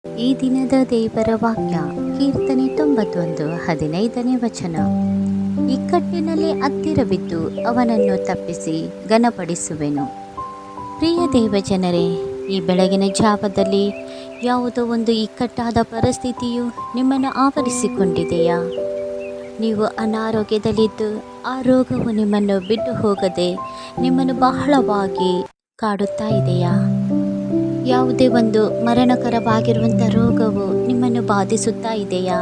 ಈ ದಿನದ ದೇವರ ವಾಕ್ಯ ಕೀರ್ತನೆ 91:15 ವಚನ. ಇಕ್ಕಟ್ಟಿನಲ್ಲಿ ಹತ್ತಿರವಿದ್ದು ಅವನನ್ನು ತಪ್ಪಿಸಿ ಘನಪಡಿಸುವೆನು. ಪ್ರಿಯ ದೇವಜನರೇ, ಈ ಬೆಳಗಿನ ಜಾವದಲ್ಲಿ ಯಾವುದೋ ಒಂದು ಇಕ್ಕಟ್ಟಾದ ಪರಿಸ್ಥಿತಿಯು ನಿಮ್ಮನ್ನು ಆವರಿಸಿಕೊಂಡಿದೆಯಾ? ನೀವು ಅನಾರೋಗ್ಯದಲ್ಲಿದ್ದು ಆ ರೋಗವು ನಿಮ್ಮನ್ನು ಬಿಟ್ಟು ಹೋಗದೆ ನಿಮ್ಮನ್ನು ಬಹಳವಾಗಿ ಕಾಡುತ್ತಾ ಇದೆಯಾ? ಯಾವುದೇ ಒಂದು ಮರಣಕರವಾಗಿರುವಂಥ ರೋಗವು ನಿಮ್ಮನ್ನು ಬಾಧಿಸುತ್ತಾ ಇದೆಯಾ?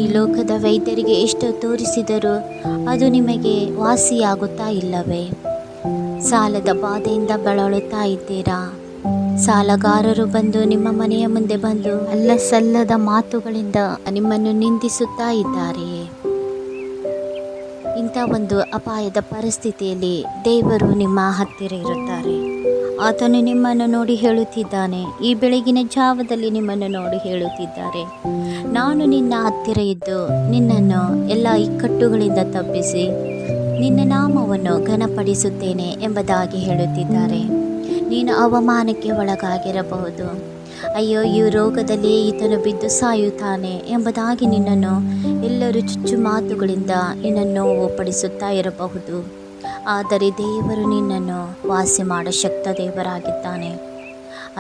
ಈ ಲೋಕದ ವೈದ್ಯರಿಗೆ ಎಷ್ಟು ತೋರಿಸಿದರೂ ಅದು ನಿಮಗೆ ವಾಸಿಯಾಗುತ್ತಾ ಇಲ್ಲವೇ? ಸಾಲದ ಬಾಧೆಯಿಂದ ಬಳಲುತ್ತಾ ಇದ್ದೀರಾ? ಸಾಲಗಾರರು ಬಂದು ನಿಮ್ಮ ಮನೆಯ ಮುಂದೆ ಬಂದು ಅಲ್ಲಸಲ್ಲದ ಮಾತುಗಳಿಂದ ನಿಮ್ಮನ್ನು ನಿಂದಿಸುತ್ತಾ ಇದ್ದಾರೆಯೇ? ಇಂಥ ಒಂದು ಅಪಾಯದ ಪರಿಸ್ಥಿತಿಯಲ್ಲಿ ದೇವರು ನಿಮ್ಮ ಹತ್ತಿರ ಇರುತ್ತಾರೆ. ಆತನು ನಿಮ್ಮನ್ನು ನೋಡಿ ಹೇಳುತ್ತಿದ್ದಾನೆ. ಈ ಬೆಳಗಿನ ಜಾವದಲ್ಲಿ ನಿಮ್ಮನ್ನು ನೋಡಿ ಹೇಳುತ್ತಿದ್ದಾರೆ, ನಾನು ನಿನ್ನ ಹತ್ತಿರ ಇದ್ದು ನಿನ್ನನ್ನು ಎಲ್ಲ ಇಕ್ಕಟ್ಟುಗಳಿಂದ ತಪ್ಪಿಸಿ ನಿನ್ನ ನಾಮವನ್ನು ಘನಪಡಿಸುತ್ತೇನೆ ಎಂಬುದಾಗಿ ಹೇಳುತ್ತಿದ್ದಾರೆ. ನೀನು ಅವಮಾನಕ್ಕೆ ಒಳಗಾಗಿರಬಹುದು. ಅಯ್ಯೋ, ಈ ರೋಗದಲ್ಲಿ ಈತನು ಬಿದ್ದು ಸಾಯುತ್ತಾನೆ ಎಂಬುದಾಗಿ ನಿನ್ನನ್ನು ಎಲ್ಲರೂ ಚುಚ್ಚು ಮಾತುಗಳಿಂದ ನಿನ್ನನ್ನು ನೋವುಪಡಿಸುತ್ತಾ ಇರಬಹುದು. ಆದರೆ ದೇವರು ನಿನ್ನನ್ನು ವಾಸಿ ಮಾಡೋ ಶಕ್ತ ದೇವರಾಗಿದ್ದಾನೆ.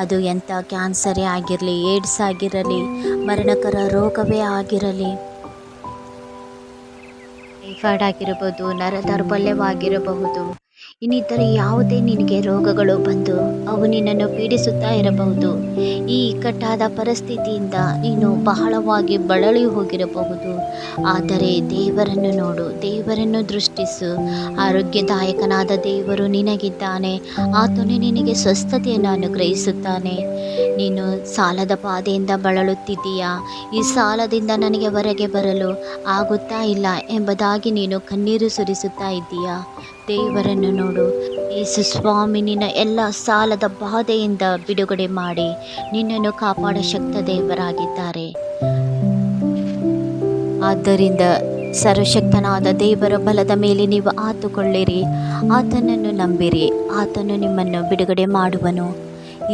ಅದು ಎಂಥ ಕ್ಯಾನ್ಸರೇ ಆಗಿರಲಿ, ಏಡ್ಸ್ ಆಗಿರಲಿ, ಮರಣಕರ ರೋಗವೇ ಆಗಿರಲಿ, ಟೈಫಾಯ್ಡ್ ಆಗಿರಬಹುದು, ನರ ದೌರ್ಬಲ್ಯವಾಗಿರಬಹುದು, ಇನ್ನಿತರ ಯಾವುದೇ ನಿನಗೆ ರೋಗಗಳು ಬಂದು ಅವು ನಿನ್ನನ್ನು ಪೀಡಿಸುತ್ತಾ ಇರಬಹುದು. ಈ ಇಕ್ಕಟ್ಟಾದ ಪರಿಸ್ಥಿತಿಯಿಂದ ನೀನು ಬಹಳವಾಗಿ ಬಳಲಿ ಹೋಗಿರಬಹುದು. ಆದರೆ ದೇವರನ್ನು ನೋಡು, ದೇವರನ್ನು ದೃಷ್ಟಿಸು. ಆರೋಗ್ಯದಾಯಕನಾದ ದೇವರು ನಿನಗಿದ್ದಾನೆ. ಆತನು ನಿನಗೆ ಸ್ವಸ್ಥತೆಯನ್ನು ಅನುಗ್ರಹಿಸುತ್ತಾನೆ. ನೀನು ಸಾಲದ ಬಾಧೆಯಿಂದ ಬಳಲುತ್ತಿದ್ದೀಯಾ? ಈ ಸಾಲದಿಂದ ನನಗೆ ಹೊರಗೆ ಬರಲು ಆಗುತ್ತಾ ಇಲ್ಲ ಎಂಬುದಾಗಿ ನೀನು ಕಣ್ಣೀರು ಸುರಿಸುತ್ತಾ ಇದ್ದೀಯಾ? ದೇವರನ್ನು ನೋಡು. ಯೇಸು ಸ್ವಾಮಿ ನಿನ್ನ ಎಲ್ಲ ಸಾಲದ ಬಾಧೆಯಿಂದ ಬಿಡುಗಡೆ ಮಾಡಿ ನಿನ್ನನ್ನು ಕಾಪಾಡ ಶಕ್ತ ದೇವರಾಗಿದ್ದಾರೆ. ಆದ್ದರಿಂದ ಸರ್ವಶಕ್ತನಾದ ದೇವರ ಬಲದ ಮೇಲೆ ನೀವು ಆತುಕೊಳ್ಳಿರಿ, ಆತನನ್ನು ನಂಬಿರಿ, ಆತನು ನಿಮ್ಮನ್ನು ಬಿಡುಗಡೆ ಮಾಡುವನು.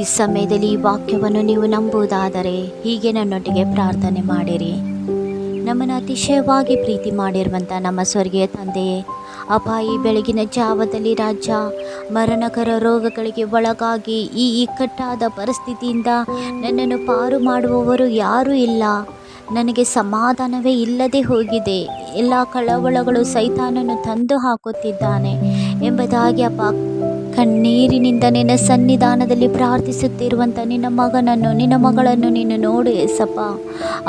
ಈ ಸಮಯದಲ್ಲಿ ಈ ವಾಕ್ಯವನ್ನು ನೀವು ನಂಬುವುದಾದರೆ ಹೀಗೆ ನನ್ನೊಟ್ಟಿಗೆ ಪ್ರಾರ್ಥನೆ ಮಾಡಿರಿ. ನಮ್ಮನ್ನು ಅತಿಶಯವಾಗಿ ಪ್ರೀತಿ ಮಾಡಿರುವಂಥ ನಮ್ಮ ಸ್ವರ್ಗೀಯ ತಂದೆಯೇ, ಅಪ್ಪ, ಈ ಬೆಳಗಿನ ಜಾವದಲ್ಲಿ ರಾಜ, ಮರಣಕರ ರೋಗಗಳಿಗೆ ಒಳಗಾಗಿ ಈ ಇಕ್ಕಟ್ಟಾದ ಪರಿಸ್ಥಿತಿಯಿಂದ ನನ್ನನ್ನು ಪಾರು ಮಾಡುವವರು ಯಾರೂ ಇಲ್ಲ. ನನಗೆ ಸಮಾಧಾನವೇ ಇಲ್ಲದೆ ಹೋಗಿದೆ. ಎಲ್ಲ ಕಳವಳಗಳು ಸೈತಾನನು ತಂದು ಹಾಕುತ್ತಿದ್ದಾನೆ ಎಂಬುದಾಗಿ ಅಪ್ಪ ಕಣ್ಣೀರಿನಿಂದ ನಿನ್ನ ಸನ್ನಿಧಾನದಲ್ಲಿ ಪ್ರಾರ್ಥಿಸುತ್ತಿರುವಂಥ ನಿನ್ನ ಮಗನನ್ನು, ನಿನ್ನ ಮಗಳನ್ನು ನೀನು ನೋಡು ಏಸಪ್ಪ.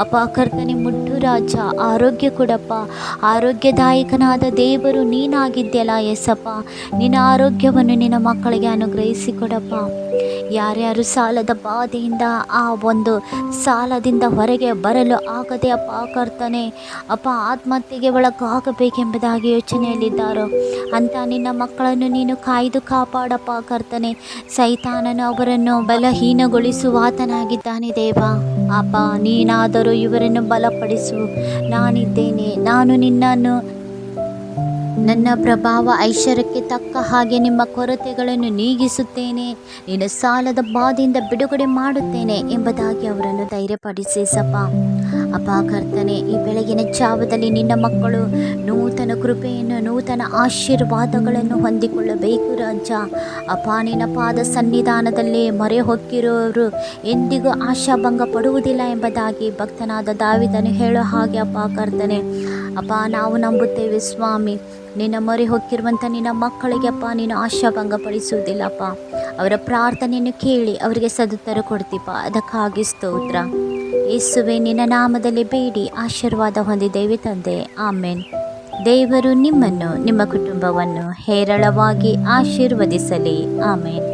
ಅಪ್ಪ ಕರ್ತನೆ, ಮುಟ್ಟು ರಾಜ, ಆರೋಗ್ಯ ಕೊಡಪ್ಪ. ಆರೋಗ್ಯದಾಯಕನಾದ ದೇವರು ನೀನಾಗಿದ್ಯಲ್ಲ ಏಸಪ್ಪ. ನಿನ್ನ ಆರೋಗ್ಯವನ್ನು ನಿನ್ನ ಮಕ್ಕಳಿಗೆ ಅನುಗ್ರಹಿಸಿ ಕೊಡಪ್ಪ. ಯಾರ್ಯಾರು ಸಾಲದ ಬಾಧೆಯಿಂದ ಆ ಒಂದು ಸಾಲದಿಂದ ಹೊರಗೆ ಬರಲು ಆಗದೆ ಅಪ್ಪ ಕರ್ತನೆ, ಅಪ್ಪ ಆತ್ಮಹತ್ಯೆಗೆ ಒಳಗಾಗಬೇಕೆಂಬುದಾಗಿ ಯೋಚನೆಯಲ್ಲಿದ್ದಾರೋ ಅಂತ ನಿನ್ನ ಮಕ್ಕಳನ್ನು ನೀನು ಕಾಯ್ದು ಕಾಪಾಡಪ್ಪ ಕರ್ತನೆ. ಸೈತಾನನು ಅವರನ್ನು ಬಲಹೀನಗೊಳಿಸುವಾತನಾಗಿದ್ದಾನೆ ದೇವ. ಅಪ್ಪ ನೀನಾದರೂ ಇವರನ್ನು ಬಲಪಡಿಸು. ನಾನಿದ್ದೇನೆ, ನಾನು ನಿನ್ನನ್ನು ನನ್ನ ಪ್ರಭಾವ ಐಶ್ವರ್ಯಕ್ಕೆ ತಕ್ಕ ಹಾಗೆ ನಿಮ್ಮ ಕೊರತೆಗಳನ್ನು ನೀಗಿಸುತ್ತೇನೆ, ನಿನ್ನ ಸಾಲದ ಬಾಧೆಯಿಂದ ಬಿಡುಗಡೆ ಮಾಡುತ್ತೇನೆ ಎಂಬುದಾಗಿ ಅವರನ್ನು ಧೈರ್ಯಪಡಿಸಪ್ಪ. ಅಪ್ಪ ಕರ್ತನೆ, ಈ ಬೆಳಗಿನ ಜಾವದಲ್ಲಿ ನಿನ್ನ ಮಕ್ಕಳು ನೂತನ ಕೃಪೆಯನ್ನು, ನೂತನ ಆಶೀರ್ವಾದಗಳನ್ನು ಹೊಂದಿಕೊಳ್ಳಬೇಕು ರಾಜ. ಅಪ್ಪ ನಿನ್ನ ಪಾದ ಸನ್ನಿಧಾನದಲ್ಲಿ ಮೊರೆ ಹೊಕ್ಕಿರುವವರು ಎಂದಿಗೂ ಆಶಾಭಂಗ ಪಡುವುದಿಲ್ಲ ಎಂಬುದಾಗಿ ಭಕ್ತನಾದ ದಾವಿದನು ಹೇಳೋ ಹಾಗೆ ಅಪ್ಪ ಕರ್ತನೆ, ಅಪ್ಪ ನಾವು ನಂಬುತ್ತೇವೆ ಸ್ವಾಮಿ. ನಿನ್ನ ಮೊರೆ ಹೊಕ್ಕಿರುವಂಥ ನಿನ್ನ ಮಕ್ಕಳಿಗೆ ಅಪ್ಪ ನೀನು ಆಶಾಭಂಗ ಪಡಿಸುವುದಿಲ್ಲಪ್ಪ. ಅವರ ಪ್ರಾರ್ಥನೆಯನ್ನು ಕೇಳಿ ಅವರಿಗೆ ಸದುತ್ತರ ಕೊಡ್ತೀಪ. ಅದಕ್ಕಾಗಿ ಸ್ತೋತ್ರ. ಯೇಸುವೆ, ನಿನ್ನ ನಾಮದಲ್ಲಿ ಬೇಡಿ ಆಶೀರ್ವಾದ ಹೊಂದಿದ್ದೇವೆ ತಂದೆ. ಆಮೇನ್. ದೇವರು ನಿಮ್ಮನ್ನು, ನಿಮ್ಮ ಕುಟುಂಬವನ್ನು ಹೇರಳವಾಗಿ ಆಶೀರ್ವದಿಸಲಿ. ಆಮೇನ್.